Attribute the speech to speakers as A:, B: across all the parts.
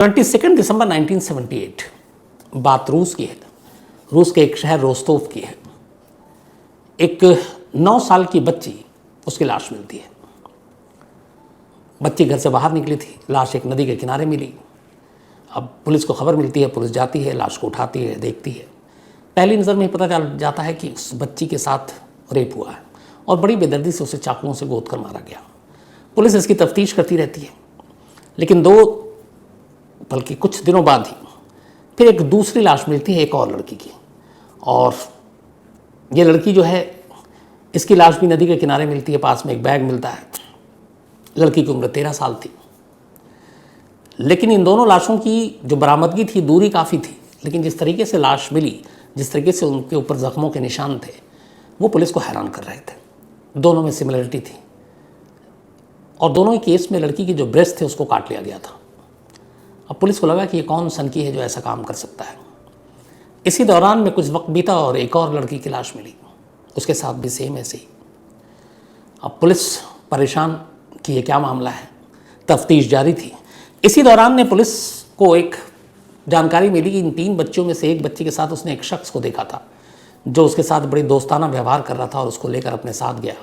A: 22 दिसंबर 1978 बात रूस की है। रूस के एक शहर रोस्तोव की है। एक 9 साल की बच्ची, उसकी लाश मिलती है। बच्ची घर से बाहर निकली थी, लाश एक नदी के किनारे मिली। अब पुलिस को खबर मिलती है, पुलिस जाती है, लाश को उठाती है, देखती है। पहली नज़र में ही पता चल जाता है कि उस बच्ची के साथ रेप हुआ है और बड़ी बेदर्दी से उसे चाकुओं से गोद कर मारा गया। पुलिस इसकी तफ्तीश करती रहती है, लेकिन बल्कि कुछ दिनों बाद ही फिर एक दूसरी लाश मिलती है, एक और लड़की की। और ये लड़की जो है, इसकी लाश भी नदी के किनारे मिलती है। पास में एक बैग मिलता है। लड़की की उम्र 13 साल थी। लेकिन इन दोनों लाशों की जो बरामदगी थी, दूरी काफ़ी थी, लेकिन जिस तरीके से लाश मिली, जिस तरीके से उनके ऊपर ज़ख्मों के निशान थे, वो पुलिस को हैरान कर रहे थे। दोनों में सिमिलरिटी थी और दोनों ही केस में लड़की की जो ब्रेस्ट थे उसको काट लिया गया था। अब पुलिस को लगा कि ये कौन सनकी है जो ऐसा काम कर सकता है। इसी दौरान में कुछ वक्त बीता और एक और लड़की की लाश मिली, उसके साथ भी सेम ऐसे ही। अब पुलिस परेशान कि ये क्या मामला है, तफ्तीश जारी थी। इसी दौरान ने पुलिस को एक जानकारी मिली कि इन 3 बच्चों में से एक बच्ची के साथ उसने एक शख्स को देखा था जो उसके साथ बड़ी दोस्ताना व्यवहार कर रहा था और उसको लेकर अपने साथ गया।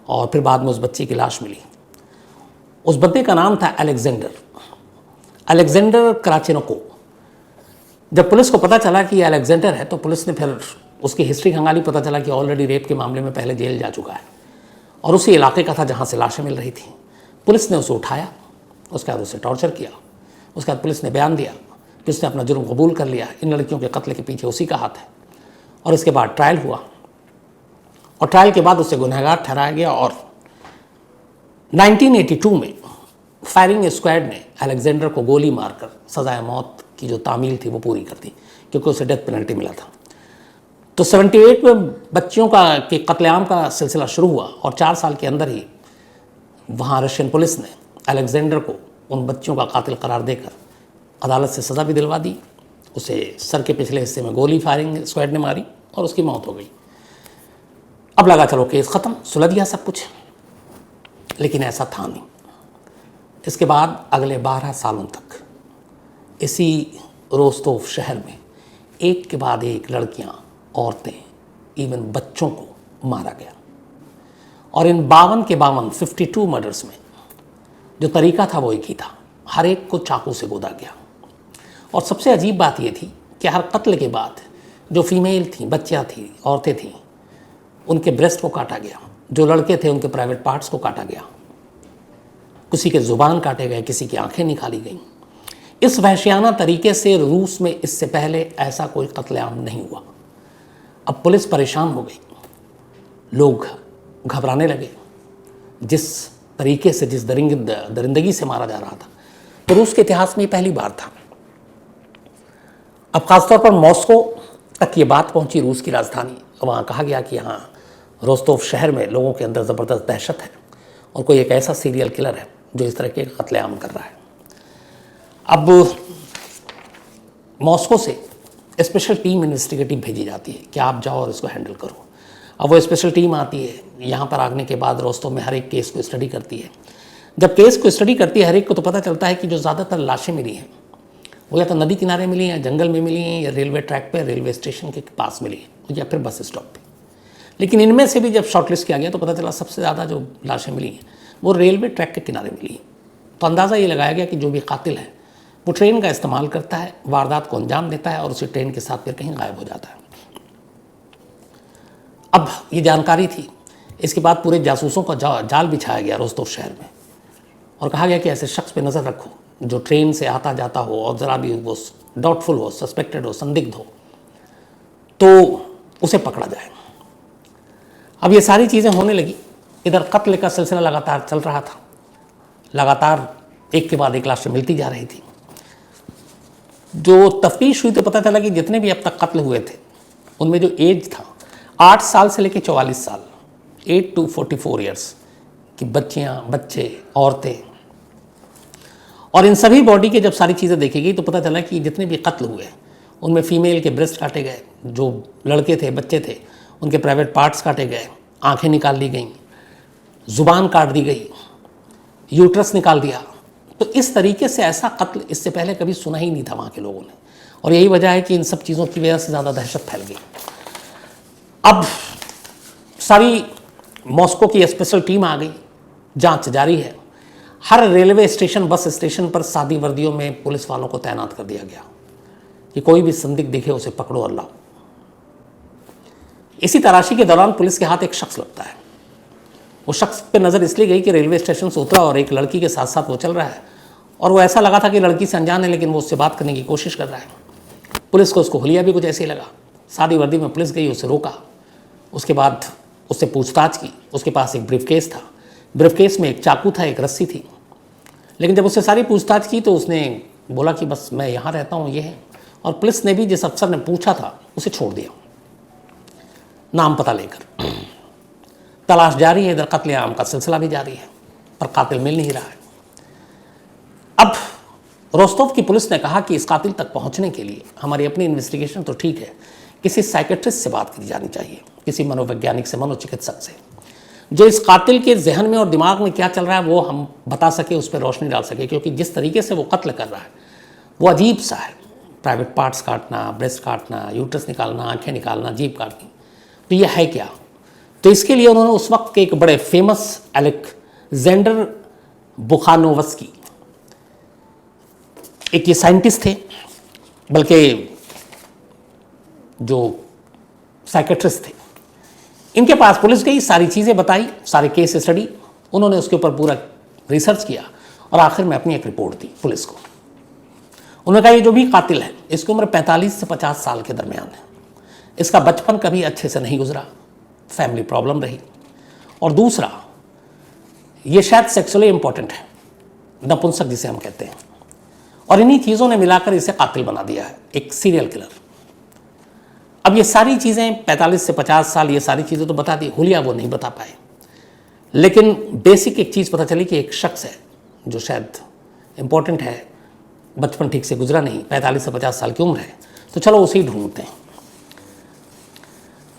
A: और फिर बाद में उस बच्ची की लाश मिली। उस बंदे का नाम था अलेक्जेंडर कराचेनोको। जब पुलिस को पता चला कि ये अलेक्जेंडर है तो पुलिस ने फिर उसकी हिस्ट्री खंगाली। पता चला कि ऑलरेडी रेप के मामले में पहले जेल जा चुका है और उसी इलाके का था जहाँ से लाशें मिल रही थी। पुलिस ने उसे उठाया, उसके बाद उसे टॉर्चर किया। उसके बाद पुलिस ने बयान दिया कि उसने अपना जुर्म कबूल कर लिया, इन लड़कियों के कत्ल के पीछे उसी का हाथ है। और इसके बाद ट्रायल हुआ और ट्रायल के बाद उसे गुनहगार ठहराया गया। और 1982 में फायरिंग स्क्वाड ने अलेक्जेंडर को गोली मारकर सजाए मौत की जो तामील थी वो पूरी कर दी, क्योंकि उसे डेथ पेनल्टी मिला था। तो 78 में बच्चियों के कत्लेआम का सिलसिला शुरू हुआ और 4 साल के अंदर ही वहाँ रशियन पुलिस ने अलेक्जेंडर को उन बच्चियों का कातिल करार देकर अदालत से सज़ा भी दिलवा दी। उसे सर के पिछले हिस्से में गोली फायरिंग स्क्वाड ने मारी और उसकी मौत हो गई। अब लगा चलो केस ख़त्म, सुलझ गया सब कुछ, लेकिन ऐसा था नहीं। इसके बाद अगले 12 सालों तक इसी रोस्तोव शहर में एक के बाद एक लड़कियां, औरतें, इवन बच्चों को मारा गया। और इन 52 मर्डर्स में जो तरीका था वो एक ही था, हर एक को चाकू से गोदा गया। और सबसे अजीब बात ये थी कि हर कत्ल के बाद जो फीमेल थी, बच्चियाँ थी, औरतें थीं, उनके ब्रेस्ट को काटा गया। जो लड़के थे उनके प्राइवेट पार्ट्स को काटा गया। किसी के ज़ुबान काटे गए, किसी की आंखें निकाली गईं। इस वहशियाना तरीके से रूस में इससे पहले ऐसा कोई कत्लेआम नहीं हुआ। अब पुलिस परेशान हो गई, लोग घबराने लगे। जिस तरीके से, जिस दरिंदगी से मारा जा रहा था, तो रूस के इतिहास में पहली बार था। अब ख़ासतौर पर मॉस्को तक ये बात पहुंची, रूस की राजधानी। वहाँ कहा गया कि यहाँ रोस्तोव शहर में लोगों के अंदर ज़बरदस्त दहशत है और कोई एक ऐसा सीरियल किलर है जो इस तरह के कत्लेआम कर रहा है। अब मॉस्को से स्पेशल टीम इन्वेस्टिगेटिव भेजी जाती है कि आप जाओ और इसको हैंडल करो। अब वो स्पेशल टीम आती है, यहाँ पर आने के बाद रोस्तोव में हर एक केस को स्टडी करती है। जब केस को स्टडी करती है, हर एक को तो पता चलता है कि जो ज़्यादातर लाशें मिली हैं वो या तो नदी किनारे मिली हैं, जंगल में मिली हैं, या रेलवे ट्रैक पर, रेलवे स्टेशन के पास मिली हैं, या फिर बस स्टॉप पर। लेकिन इनमें से भी जब शॉर्टलिस्ट किया गया तो पता चला सबसे ज़्यादा जो लाशें मिली हैं वो रेलवे ट्रैक के किनारे मिली हैं। तो अंदाज़ा ये लगाया गया कि जो भी कातिल है वो ट्रेन का इस्तेमाल करता है, वारदात को अंजाम देता है और उसी ट्रेन के साथ फिर कहीं गायब हो जाता है। अब ये जानकारी थी। इसके बाद पूरे जासूसों का जाल बिछाया गया रोस्तोव शहर में और कहा गया कि ऐसे शख्स पे नज़र रखो जो ट्रेन से आता जाता हो और ज़रा भी वो डाउटफुल हो, सस्पेक्टेड हो, संदिग्ध हो, तो उसे पकड़ा जाए। अब ये सारी चीज़ें होने लगी। इधर कत्ल का सिलसिला लगातार चल रहा था। लगातार एक के बाद एक लाशें मिलती जा रही थी। जो तफ्तीश हुई तो पता चला कि जितने भी अब तक कत्ल हुए थे उनमें जो एज था 8 साल से लेकर 44 साल, 8 to 44 ईयर्स की बच्चियाँ, बच्चे, औरतें। और इन सभी बॉडी के जब सारी चीज़ें देखी गई तो पता चला कि जितने भी कत्ल हुए उनमें फीमेल के ब्रेस्ट काटे गए, जो लड़के थे, बच्चे थे, उनके प्राइवेट पार्ट्स काटे गए, आंखें निकाल ली गईं, ज़ुबान काट दी गई, यूट्रस निकाल दिया, तो इस तरीके से ऐसा कत्ल इससे पहले कभी सुना ही नहीं था वहाँ के लोगों ने, और यही वजह है कि इन सब चीज़ों की वजह से ज़्यादा दहशत फैल गई। अब सारी मॉस्को की स्पेशल टीम आ गई, जांच जारी है। हर रेलवे स्टेशन, बस स्टेशन पर सादी वर्दियों में पुलिस वालों को तैनात कर दिया गया कि कोई भी संदिग्ध दिखे उसे पकड़ो और लाओ। इसी तलाशी के दौरान पुलिस के हाथ एक शख्स लगता है। वो शख्स पे नज़र इसलिए गई कि रेलवे स्टेशन से उतरा और एक लड़की के साथ साथ वो चल रहा है, और वो ऐसा लगा था कि लड़की से अनजान है, लेकिन वो उससे बात करने की कोशिश कर रहा है। पुलिस को उसको हुलिया भी कुछ ऐसे ही लगा। सादी वर्दी में पुलिस गई, उसे रोका, उसके बाद उससे पूछताछ की। उसके पास एक ब्रीफकेस था, ब्रीफकेस में एक चाकू था, एक रस्सी थी। लेकिन जब उससे सारी पूछताछ की तो उसने बोला कि बस मैं यहाँ रहता हूँ, ये है। और पुलिस ने भी जिस अफसर ने पूछा था उसे छोड़ दिया, नाम पता लेकर। तलाश जारी है, इधर कत्लेआम का सिलसिला भी जारी है, पर कातिल मिल नहीं रहा है। अब रोस्तोव की पुलिस ने कहा कि इस कातिल तक पहुंचने के लिए हमारी अपनी इन्वेस्टिगेशन तो ठीक है, किसी साइकेट्रिस्ट से बात की जानी चाहिए, किसी मनोवैज्ञानिक से, मनोचिकित्सक से, जो इस कातिल के जहन में और दिमाग में क्या चल रहा है वो हम बता सके, उस पर रोशनी डाल सके। क्योंकि जिस तरीके से वो कत्ल कर रहा है वो अजीब सा है। प्राइवेट पार्ट्स काटना, ब्रेस्ट काटना, यूट्रस निकालना, आंखें निकालना, जीभ काटनी, तो ये है क्या? तो इसके लिए उन्होंने उस वक्त के एक बड़े फेमस अलेक्जेंडर बुखानोवस्की, एक ये साइंटिस्ट थे, बल्कि जो साइकेट्रिस्ट थे, इनके पास पुलिस गई, सारी चीज़ें बताई, सारे केस स्टडी, उन्होंने उसके ऊपर पूरा रिसर्च किया और आखिर में अपनी एक रिपोर्ट दी पुलिस को। उन्होंने कहा ये जो भी कातिल है इसकी उम्र 45 से 50 साल के दरमियान है, इसका बचपन कभी अच्छे से नहीं गुजरा, फैमिली प्रॉब्लम रही, और दूसरा ये शायद सेक्सुअली इंपॉर्टेंट है, नपुंसक जिसे हम कहते हैं, और इन्हीं चीज़ों ने मिलाकर इसे कातिल बना दिया है, एक सीरियल किलर। अब ये सारी चीज़ें 45 से 50 साल, ये सारी चीज़ें तो बता दी, हुलिया वो नहीं बता पाए, लेकिन बेसिक एक चीज़ पता चली कि एक शख्स है जो शायद इंपॉर्टेंट है, बचपन ठीक से गुजरा नहीं, 45 से 50 साल की उम्र है, तो चलो उसे ही ढूंढते हैं।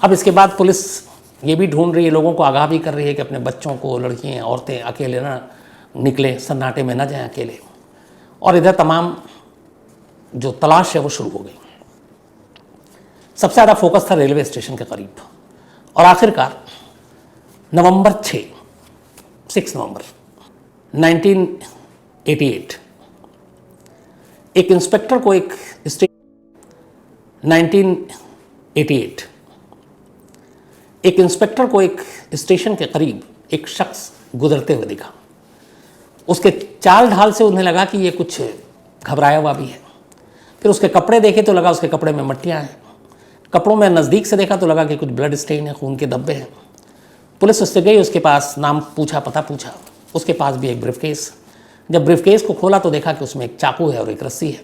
A: अब इसके बाद पुलिस ये भी ढूंढ रही है, लोगों को आगाह भी कर रही है कि अपने बच्चों को, लड़कियां, औरतें अकेले ना निकले, सन्नाटे में ना जाएं अकेले, और इधर तमाम जो तलाश है वो शुरू हो गई। सबसे ज़्यादा फोकस था रेलवे स्टेशन के करीब, और आखिरकार नवंबर 6 नवंबर 1988 एक इंस्पेक्टर को एक 1988 एक इंस्पेक्टर को एक स्टेशन के करीब एक शख्स गुजरते हुए दिखा। उसके चाल ढाल से उन्हें लगा कि ये कुछ घबराया हुआ भी है। फिर उसके कपड़े देखे तो लगा उसके कपड़े में मट्टियाँ हैं, कपड़ों में नज़दीक से देखा तो लगा कि कुछ ब्लड स्टेन है, खून के धब्बे हैं। पुलिस उससे गई, उसके पास नाम पूछा, पता पूछा, उसके पास भी एक ब्रीफकेस। जब ब्रीफकेस को खोला तो देखा कि उसमें एक चाकू है और एक रस्सी है।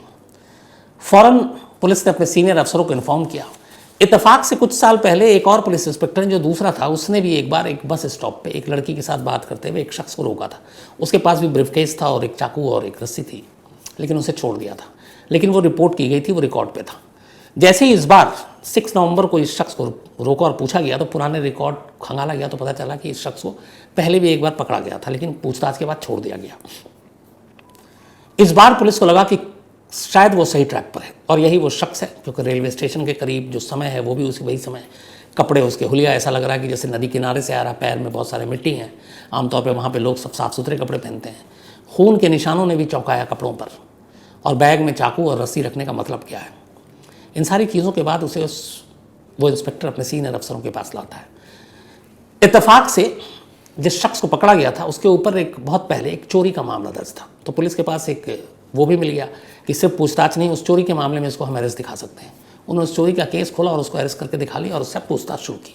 A: फ़ौरन पुलिस ने अपने सीनियर अफसरों को इन्फॉर्म किया। इत्तेफाक से कुछ साल पहले एक और पुलिस इंस्पेक्टर जो दूसरा था, उसने भी एक बार एक बस स्टॉप पे एक लड़की के साथ बात करते हुए एक शख्स को रोका था। उसके पास भी ब्रीफकेस था और एक चाकू और एक रस्सी थी, लेकिन उसे छोड़ दिया था। लेकिन वो रिपोर्ट की गई थी, वो रिकॉर्ड पे था। जैसे ही इस बार 6 नवंबर को इस शख्स को रोका और पूछा गया तो पुराने रिकॉर्ड खंगाला गया तो पता चला कि इस शख्स को पहले भी एक बार पकड़ा गया था, लेकिन पूछताछ के बाद छोड़ दिया गया। इस बार पुलिस को लगा कि शायद वो सही ट्रैक पर है और यही वो शख्स है, क्योंकि रेलवे स्टेशन के करीब जो समय है वो भी उसी वही समय है। कपड़े उसके हुलिया ऐसा लग रहा है कि जैसे नदी किनारे से आ रहा, पैर में बहुत सारे मिट्टी हैं। आमतौर पे वहाँ पे लोग सब साफ़ सुथरे कपड़े पहनते हैं। खून के निशानों ने भी चौंकाया कपड़ों पर, और बैग में चाकू और रस्सी रखने का मतलब क्या है। इन सारी चीज़ों के बाद उसे वो इंस्पेक्टर अपने सीनियर अफसरों के पास लाता है। इत्तेफाक से जिस शख्स को पकड़ा गया था उसके ऊपर एक बहुत पहले एक चोरी का मामला दर्ज था, तो पुलिस के पास एक वो भी मिल गया कि सिर्फ पूछताछ नहीं, उस चोरी के मामले में इसको हम अरेस्ट दिखा सकते हैं। उन्होंने उस चोरी का केस खोला और उसको अरेस्ट करके दिखा लिया और उससे पूछताछ शुरू की।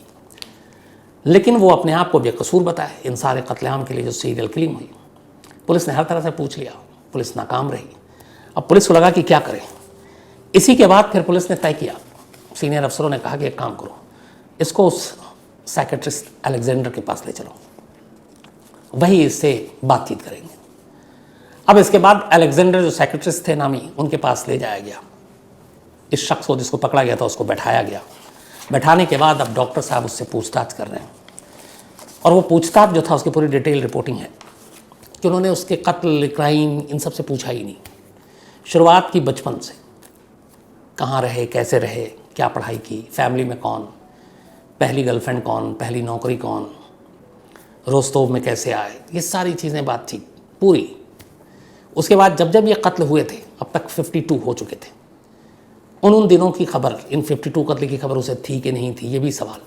A: लेकिन वो अपने आप को बेकसूर बताया इन सारे कत्लेआम के लिए जो सीरियल किलिंग हुई। पुलिस ने हर तरह से पूछ लिया, पुलिस नाकाम रही। अब पुलिस को लगा कि क्या करें। इसी के बाद फिर पुलिस ने तय किया, सीनियर अफसरों ने कहा कि एक काम करो, इसको उस साइकेट्रिस्ट अलेक्जेंडर के पास ले चलो, वही इससे बातचीत करेंगे। अब इसके बाद अलेक्जेंडर जो साइकेट्रिस्ट थे नामी, उनके पास ले जाया गया। इस शख्स को जिसको पकड़ा गया था उसको बैठाया गया। बैठाने के बाद अब डॉक्टर साहब उससे पूछताछ कर रहे हैं, और वो पूछताछ जो था उसकी पूरी डिटेल रिपोर्टिंग है। कि उन्होंने उसके कत्ल, क्राइम, इन सब से पूछा ही नहीं। शुरुआत की बचपन से, कहाँ रहे, कैसे रहे, क्या पढ़ाई की, फैमिली में कौन, पहली गर्लफ्रेंड कौन, पहली नौकरी कौन, रोस्तोव में कैसे आए, ये सारी चीज़ें बातचीत पूरी। उसके बाद जब जब ये कत्ल हुए थे, अब तक 52 हो चुके थे, उन दिनों की खबर, इन 52 कत्ल की खबर उसे थी कि नहीं थी, ये भी सवाल।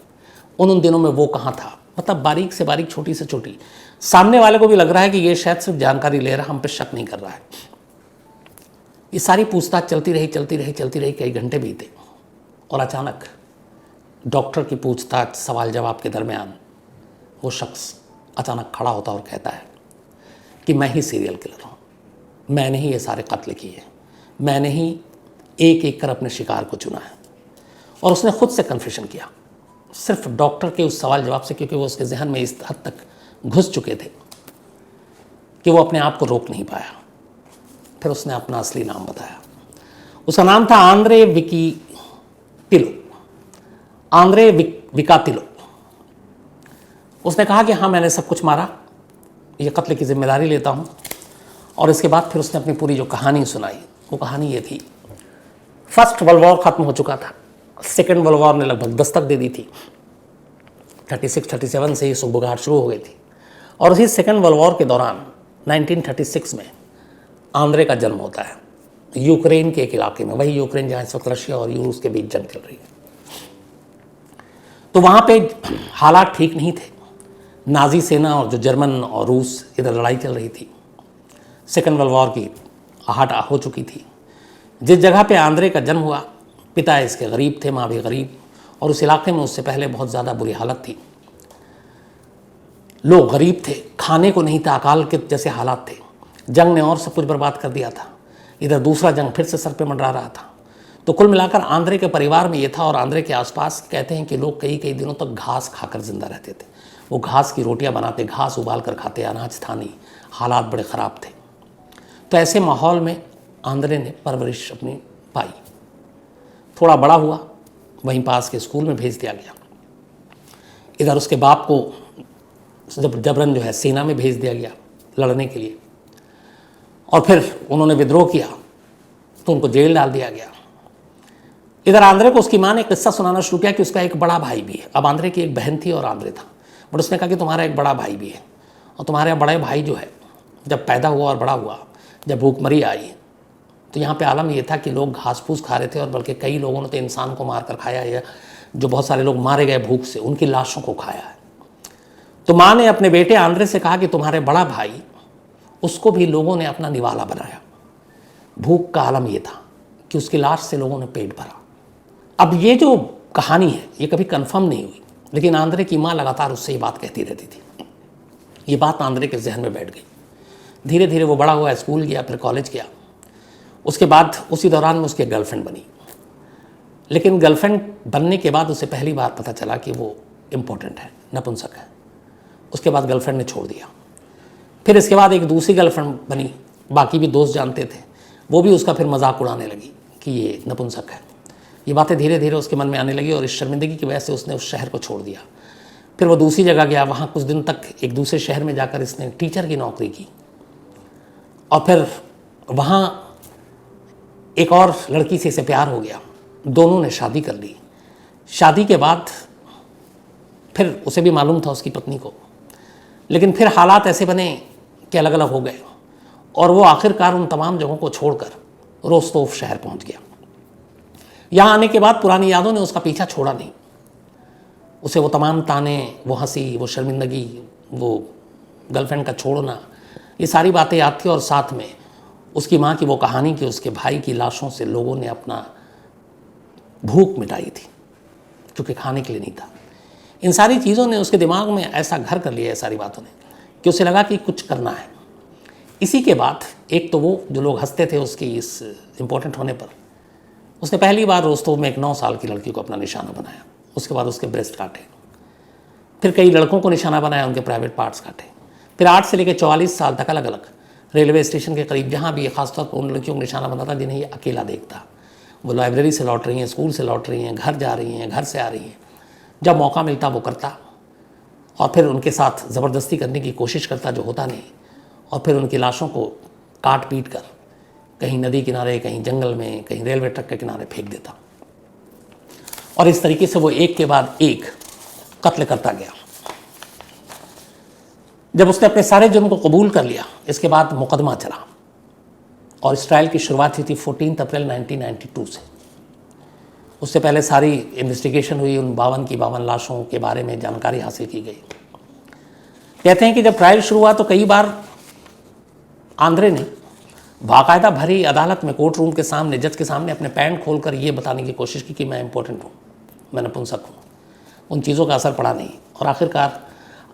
A: उन दिनों में वो कहाँ था, मतलब बारीक से बारीक, छोटी से छोटी। सामने वाले को भी लग रहा है कि ये शायद सिर्फ जानकारी ले रहा, हम पे शक नहीं कर रहा है। ये सारी पूछताछ चलती रही, कई घंटे बीते और अचानक डॉक्टर की पूछताछ, सवाल जवाब के दरमियान वो शख्स अचानक खड़ा होता और कहता है कि मैं ही सीरियल किलर हूँ, मैंने ही ये सारे कत्ल किए, मैंने ही एक एक कर अपने शिकार को चुना है। और उसने खुद से कन्फेशन किया, सिर्फ डॉक्टर के उस सवाल जवाब से, क्योंकि वो उसके जहन में इस हद तक घुस चुके थे कि वो अपने आप को रोक नहीं पाया। फिर उसने अपना असली नाम बताया। उसका नाम था आंद्रे विकातिलो। उसने कहा कि हाँ, मैंने सब कुछ मारा, ये कत्ल की जिम्मेदारी लेता हूँ। और इसके बाद फिर उसने अपनी पूरी जो कहानी सुनाई, वो कहानी ये थी, फर्स्ट वर्ल्ड वॉर ख़त्म हो चुका था, सेकेंड वर्ल्ड वॉर ने लगभग दस्तक दे दी थी। 36-37 से ये सुगबुगाहट शुरू हो गई थी। और उसी सेकेंड वर्ल्ड वॉर के दौरान 1936 में आंद्रे का जन्म होता है, यूक्रेन के एक इलाके में, वही यूक्रेन जहाँ इस वक्त रशिया और रूस के बीच जंग चल रही है। तो वहाँ पे हालात ठीक नहीं थे। नाजी सेना और जो जर्मन और रूस, इधर लड़ाई चल रही थी, सेकेंड वर्ल्ड वॉर की आहट हो चुकी थी। जिस जगह पे आंद्रे का जन्म हुआ, पिता इसके गरीब थे, माँ भी गरीब, और उस इलाके में उससे पहले बहुत ज़्यादा बुरी हालत थी। लोग गरीब थे, खाने को नहीं था, अकाल के जैसे हालात थे। जंग ने और सब कुछ बर्बाद कर दिया था। इधर दूसरा जंग फिर से सर पे मंडरा रहा था। तो कुल मिलाकर आंद्रे के परिवार में ये था, और आंद्रे के आसपास कहते हैं कि लोग कई कई दिनों तक घास खाकर जिंदा रहते थे। वो घास की रोटियां बनाते, घास उबाल कर खाते, अनाज था नहीं, हालात बड़े ख़राब थे। तो ऐसे माहौल में आंद्रे ने परवरिश अपनी पाई। थोड़ा बड़ा हुआ, वहीं पास के स्कूल में भेज दिया गया। इधर उसके बाप को जबरन जो है सेना में भेज दिया गया लड़ने के लिए, और फिर उन्होंने विद्रोह किया तो उनको जेल डाल दिया गया। इधर आंद्रे को उसकी माँ ने किस्सा सुनाना शुरू किया कि उसका एक बड़ा भाई भी है। अब आंद्रे की एक बहन थी और आंद्रे था, बट उसने कहा कि तुम्हारा एक बड़ा भाई भी है, और तुम्हारे बड़े भाई जो है जब पैदा हुआ और बड़ा हुआ, जब भूखमरी आई, तो यहाँ पे आलम ये था कि लोग घास फूस खा रहे थे, और बल्कि कई लोगों ने तो इंसान को मार कर खाया है। जो बहुत सारे लोग मारे गए भूख से, उनकी लाशों को खाया है। तो माँ ने अपने बेटे आंद्रे से कहा कि तुम्हारे बड़ा भाई, उसको भी लोगों ने अपना निवाला बनाया। भूख का आलम ये था कि उसकी लाश से लोगों ने पेट भरा। अब ये जो कहानी है ये कभी कंफर्म नहीं हुई, लेकिन आंद्रे की माँ लगातार उससे ये बात कहती रहती थी। ये बात आंद्रे के जहन में बैठ गई। धीरे धीरे वो बड़ा हुआ, स्कूल गया, फिर कॉलेज गया। उसके बाद उसी दौरान में उसकी गर्लफ्रेंड बनी, लेकिन गर्लफ्रेंड बनने के बाद उसे पहली बार पता चला कि वो इम्पोर्टेंट है, नपुंसक है। उसके बाद गर्लफ्रेंड ने छोड़ दिया। फिर इसके बाद एक दूसरी गर्लफ्रेंड बनी, बाकी भी दोस्त जानते थे, वो भी उसका फिर मजाक उड़ाने लगी कि ये नपुंसक है। ये बातें धीरे धीरे उसके मन में आने लगी, और इस शर्मिंदगी की वजह से उसने उस शहर को छोड़ दिया। फिर वो दूसरी जगह गया, वहाँ कुछ दिन तक एक दूसरे शहर में जाकर इसने टीचर की नौकरी की, और फिर वहाँ एक और लड़की से इसे प्यार हो गया। दोनों ने शादी कर ली। शादी के बाद फिर उसे भी मालूम था उसकी पत्नी को, लेकिन फिर हालात ऐसे बने कि अलग अलग हो गए, और वो आखिरकार उन तमाम जगहों को छोड़कर रोस्तोव शहर पहुंच गया। यहाँ आने के बाद पुरानी यादों ने उसका पीछा छोड़ा नहीं। उसे वो तमाम ताने, वो हंसी, वो शर्मिंदगी, वो गर्लफ्रेंड का छोड़ना, ये सारी बातें याद थी, और साथ में उसकी माँ की वो कहानी कि उसके भाई की लाशों से लोगों ने अपना भूख मिटाई थी, क्योंकि खाने के लिए नहीं था। इन सारी चीज़ों ने उसके दिमाग में ऐसा घर कर लिया है, सारी बातों ने, कि उसे लगा कि कुछ करना है। इसी के बाद एक तो वो जो लोग हंसते थे उसकी इस इम्पोर्टेंट होने पर, उसने पहली बार रोस्तोव में एक 9 साल की लड़की को अपना निशाना बनाया। उसके बाद उसके ब्रेस्ट काटे, फिर कई लड़कों को निशाना बनाया, उनके प्राइवेट पार्ट्स काटे। फिर 8 से लेकर 44 साल तक अलग अलग रेलवे स्टेशन के करीब जहाँ भी, खासतौर पर उन लड़कियों को निशाना बनाता जिन्हें ये अकेला देखता। वो लाइब्रेरी से लौट रही हैं, स्कूल से लौट रही हैं, घर जा रही हैं, घर से आ रही हैं, जब मौका मिलता वो करता, और फिर उनके साथ ज़बरदस्ती करने की कोशिश करता, जो होता नहीं, और फिर उनकी लाशों को काट पीट कर कहीं नदी किनारे, कहीं जंगल में, कहीं रेलवे ट्रैक के किनारे फेंक देता। और इस तरीके से वो एक के बाद एक कत्ल करता गया। जब उसने अपने सारे जुर्म को कबूल कर लिया, इसके बाद मुकदमा चला और इस ट्रायल की शुरुआत हुई थी 14 अप्रैल 1992 से। उससे पहले सारी इन्वेस्टिगेशन हुई, उन 52 की 52 लाशों के बारे में जानकारी हासिल की गई। कहते हैं कि जब ट्रायल शुरू हुआ तो कई बार आंद्रे ने बाकायदा भरी अदालत में, कोर्ट रूम के सामने, जज के सामने अपने पैंट खोलकर ये बताने की कोशिश की कि मैं इंपॉर्टेंट हूँ, मैं नपुंसक हूँ। उन चीज़ों का असर पड़ा नहीं और आखिरकार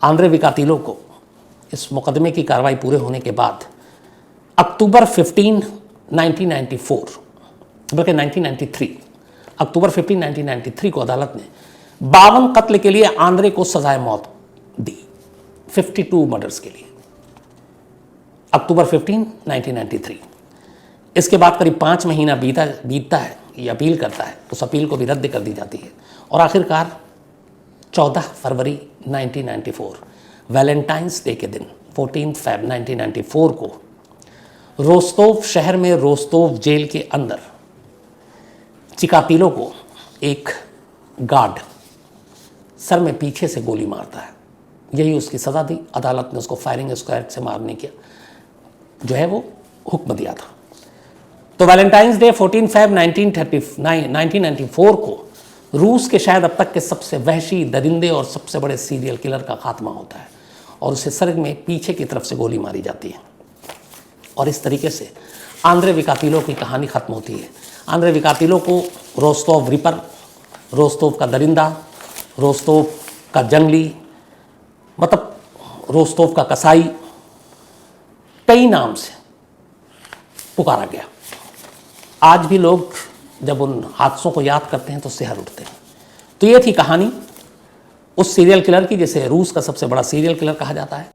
A: आंद्रे विकातिलो को इस मुकदमे की कार्रवाई पूरे होने के बाद अक्टूबर 15, 1994, बल्कि 1993, अक्टूबर 15, 1993 को अदालत ने 52 कत्ल के लिए आंद्रे को सजाए मौत दी, 52 मर्डर्स के लिए, अक्टूबर 15, 1993। इसके बाद करीब 5 महीना बीतता है, ये अपील करता है, उस अपील को भी रद्द कर दी जाती है और आखिरकार 14 फरवरी 1994 वैलेंटाइंस डे के दिन 14 फरवरी 1994 को रोस्तोव शहर में रोस्तोव जेल के अंदर चिकातिलो को एक गार्ड सर में पीछे से गोली मारता है। यही उसकी सज़ा दी। अदालत ने उसको फायरिंग स्क्वाड से मारने का जो है वो हुक्म दिया था। तो वैलेंटाइंस डे 14 फरवरी 1994 को रूस के शायद अब तक के सबसे वहशी, दरिंदे और सबसे बड़े सीरियल किलर का खात्मा होता है और उसे सर में पीछे की तरफ से गोली मारी जाती है। और इस तरीके से आंद्रे विकातिलो की कहानी ख़त्म होती है। आंद्रे विकातिलो को रोस्तोव रिपर, रोस्तोव का दरिंदा, रोस्तोव का जंगली, मतलब रोस्तोव का कसाई, कई नाम से पुकारा गया। आज भी लोग जब उन हादसों को याद करते हैं तो सिहर उठते हैं। तो ये थी कहानी उस सीरियल किलर की जिसे रूस का सबसे बड़ा सीरियल किलर कहा जाता है।